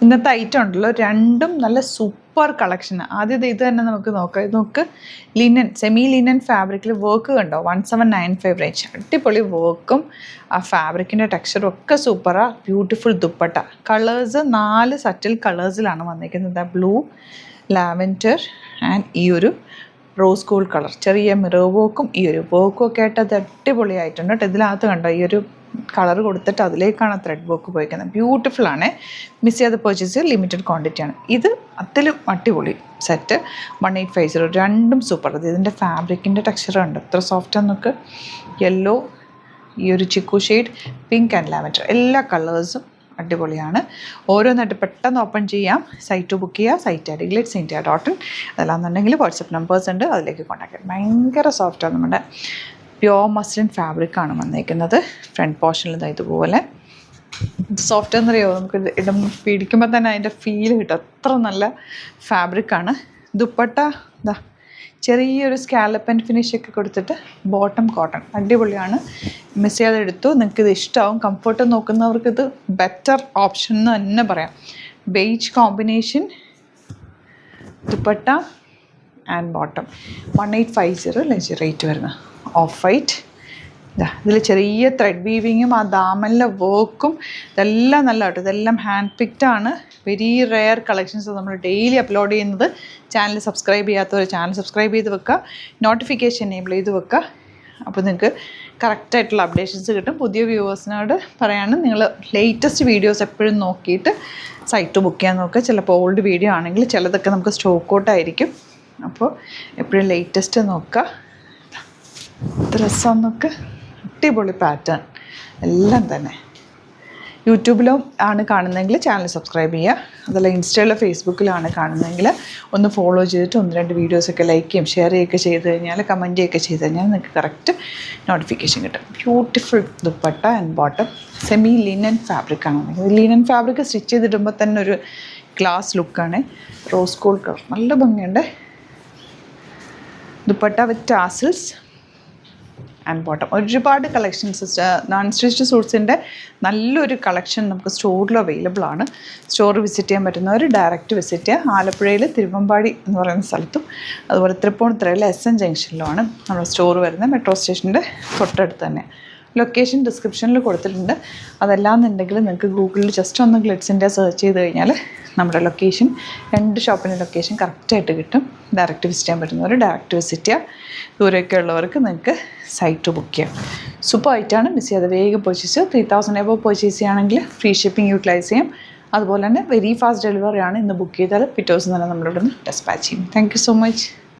ഇന്നത്തെ ഐറ്റം ഉണ്ടല്ലോ രണ്ടും നല്ല സൂപ്പർ കളക്ഷനാണ്. ആദ്യം ഇത് തന്നെ നമുക്ക് നോക്കാം. ഇത് നമുക്ക് ലിനൻ, സെമി ലിനൻ ഫാബ്രിക്കിൽ വർക്ക് കണ്ടോ, 1795 റേഞ്ച്. അടിപൊളി വർക്കും ആ ഫാബ്രിക്കിൻ്റെ ടെക്സ്ചറും ഒക്കെ സൂപ്പറാണ്. ബ്യൂട്ടിഫുൾ ദുപ്പട്ട. കളേഴ്സ് 4 സറ്റിൽ കളേഴ്സിലാണ് വന്നിരിക്കുന്നത്. ബ്ലൂ, ലാവൻഡർ ആൻഡ് ഈ ഒരു റോസ് ഗോൾഡ് കളർ. ചെറിയ മിറർ വർക്കും ഈ ഒരു വർക്കും ഒക്കെ ആയിട്ട് അത് അടിപൊളിയായിട്ടുണ്ട് കേട്ടോ. ഇതിനകത്ത് കണ്ടോ ഈ ഒരു കളർ കൊടുത്തിട്ട് അതിലേക്കാണ് ത്രെഡ് വർക്ക് ഉപയോഗിക്കുന്നത്. ബ്യൂട്ടിഫുൾ ആണ്. മിസ് ചെയ്യാതെ പർച്ചേസ്, ലിമിറ്റഡ് ക്വാണ്ടിറ്റിയാണ്. ഇത് അതിലും അടിപൊളി സെറ്റ് 1850. രണ്ടും സൂപ്പർ. അത് ഇതിൻ്റെ ഫാബ്രിക്കിൻ്റെ ടെക്സ്ചർ ഉണ്ട് എത്ര സോഫ്റ്റ് എന്നൊക്കെ. യെല്ലോ, ഈ ഒരു chikoo shade, pink and lavender, എല്ലാ കളേഴ്സും അടിപൊളിയാണ്. ഓരോന്നായിട്ട് പെട്ടെന്ന് ഓപ്പൺ ചെയ്യാം. സൈറ്റ് ബുക്ക് ചെയ്യുക. Site @glitzindia.in. അതല്ലാന്നുണ്ടെങ്കിൽ വാട്സപ്പ് നമ്പേഴ്സ് ഉണ്ട്, അതിലേക്ക് കോൺടാക്ട് ചെയ്യാം. ഭയങ്കര സോഫ്റ്റാണ്. നമ്മുടെ പ്യോർ മസ്ലിൻ ഫാബ്രിക്കാണ് വന്നേക്കുന്നത്. ഫ്രണ്ട് പോർഷനിൽ ഇതുപോലെ സോഫ്റ്റ് എന്നറിയോ, നമുക്ക് പിടിക്കുമ്പോൾ തന്നെ അതിൻ്റെ ഫീൽ കിട്ടും. അത്ര നല്ല ഫാബ്രിക്കാണ്. ദുപ്പട്ട ഇതാ ചെറിയൊരു സ്കാലപ്പ് ആൻഡ് ഫിനിഷൊക്കെ കൊടുത്തിട്ട് ബോട്ടം കോട്ടൺ അടിപൊളിയാണ്. മിസ് ചെയ്യാതെ എടുത്തു. നിങ്ങൾക്കിത് ഇഷ്ടമാവും. കംഫർട്ട് നോക്കുന്നവർക്ക് ഇത് ബെറ്റർ ഓപ്ഷൻ എന്ന് തന്നെ പറയാം. Beige combination dupatta and bottom 1850 rate വരുന്ന ഓഫ് വൈറ്റ്. ഇതിൽ ചെറിയ ത്രെഡ് വീവിങ്ങും ആ ദാമനിലെ വർക്കും ഇതെല്ലാം നല്ല കേട്ടോ. ഇതെല്ലാം ഹാൻഡ് പിക്റ്റാണ്. വെരി റെയർ കളക്ഷൻസ് നമ്മൾ ഡെയിലി അപ്ലോഡ് ചെയ്യുന്നത്. ചാനൽ സബ്സ്ക്രൈബ് ചെയ്യാത്തവർ ചാനൽ സബ്സ്ക്രൈബ് ചെയ്ത് വെക്കുക. നോട്ടിഫിക്കേഷൻ എനേബിൾ ചെയ്ത് വെക്കുക. അപ്പോൾ നിങ്ങൾക്ക് കറക്റ്റായിട്ടുള്ള അപ്ഡേഷൻസ് കിട്ടും. പുതിയ വ്യൂവേഴ്സിനോട് പറയാണ്, നിങ്ങൾ ലേറ്റസ്റ്റ് വീഡിയോസ് എപ്പോഴും നോക്കിയിട്ട് സൈറ്റ് ബുക്ക് ചെയ്യാൻ നോക്കുക. ചിലപ്പോൾ ഓൾഡ് വീഡിയോ ആണെങ്കിൽ ചിലതൊക്കെ നമുക്ക് സ്റ്റോക്ക് ഔട്ടായിരിക്കും. അപ്പോൾ എപ്പോഴും ലേറ്റസ്റ്റ് നോക്കുക. ഡ്രസ്സൊന്നൊക്കെ അടിപൊളി പാറ്റേൺ എല്ലാം തന്നെ. യൂട്യൂബിലും ആണ് കാണുന്നതെങ്കിൽ ചാനൽ സബ്സ്ക്രൈബ് ചെയ്യുക. അതല്ല ഇൻസ്റ്റയിലോ ഫേസ്ബുക്കിലാണ് കാണുന്നതെങ്കിൽ ഒന്ന് ഫോളോ ചെയ്തിട്ട് 1-2 വീഡിയോസൊക്കെ ലൈക്ക് ചെയ്യും, ഷെയർ ചെയ്യുകയൊക്കെ ചെയ്ത് കഴിഞ്ഞാൽ, കമൻറ്റ് ചെയ്യുകയൊക്കെ ചെയ്ത് കഴിഞ്ഞാൽ നിങ്ങൾക്ക് കറക്റ്റ് നോട്ടിഫിക്കേഷൻ കിട്ടും. Beautiful dupatta and bottom. Semi linen ഫാബ്രിക്കാണ് വന്നിരിക്കുന്നത്. ലിനൻ ഫാബ്രിക് സ്റ്റിച്ച് ചെയ്തിടുമ്പോൾ തന്നെ ഒരു ക്ലാസ് ലുക്കാണ്. റോസ് ഗോൾഡ് കളർ നല്ല ഭംഗിയുണ്ട്. ദുപ്പട്ട വിത്ത് ടാസിൽസ് ആൻഡ് ബോട്ടം. ഒരുപാട് കളക്ഷൻസ് നോൺ സ്റ്റിച്ച്ഡ് സൂട്ട്സിൻ്റെ നല്ലൊരു കളക്ഷൻ നമുക്ക് സ്റ്റോറിൽ അവൈലബിൾ ആണ്. സ്റ്റോർ വിസിറ്റ് ചെയ്യാൻ പറ്റുന്നവർ ഡയറക്റ്റ് വിസിറ്റ് ചെയ്യുക. ആലപ്പുഴയിൽ തിരുവമ്പാടി എന്ന് പറയുന്ന സ്ഥലത്തും അതുപോലെ തൃപ്പൂണിത്തുറയിലെ SM ജംഗ്ഷനിലുമാണ് നമ്മുടെ സ്റ്റോർ വരുന്നത്. മെട്രോ സ്റ്റേഷൻ്റെ തൊട്ടടുത്ത് തന്നെ. ലൊക്കേഷൻ ഡിസ്ക്രിപ്ഷനിൽ കൊടുത്തിട്ടുണ്ട്. അതല്ലാന്നുണ്ടെങ്കിൽ നിങ്ങൾക്ക് ഗൂഗിളിൽ ജസ്റ്റ് ഒന്ന് ഗ്ലിറ്റ്സ് ഇന്ത്യ സെർച്ച് ചെയ്ത് കഴിഞ്ഞാൽ നമ്മുടെ ലൊക്കേഷൻ, 2 ഷോപ്പിൻ്റെ ലൊക്കേഷൻ കറക്റ്റായിട്ട് കിട്ടും. ഡയറക്റ്റ് വിസിറ്റ് ചെയ്യാൻ പറ്റുന്നവർ ഡയറക്റ്റ് വിസിറ്റ് ചെയ്യുക. ദൂരെയൊക്കെ ഉള്ളവർക്ക് നിങ്ങൾക്ക് സൈറ്റ് ബുക്ക് ചെയ്യാം. സൂപ്പർ ആയിട്ടാണ്. മിസ് ചെയ്യാതെ വേഗം പർച്ചേസ്. 3000 എബോ പർച്ചേസ് ചെയ്യുകയാണെങ്കിൽ ഫ്രീ ഷിപ്പിംഗ് യൂട്ടിലൈസ് ചെയ്യാം. അതുപോലെ തന്നെ വെരി ഫാസ്റ്റ് ഡെലിവറി ആണ്. ഇന്ന് ബുക്ക് ചെയ്താൽ പിറ്റേ ദിവസം തന്നെ നമ്മളിവിടെ നിന്ന് ഡെസ്പാച്ച് ചെയ്യും. Thank you so much.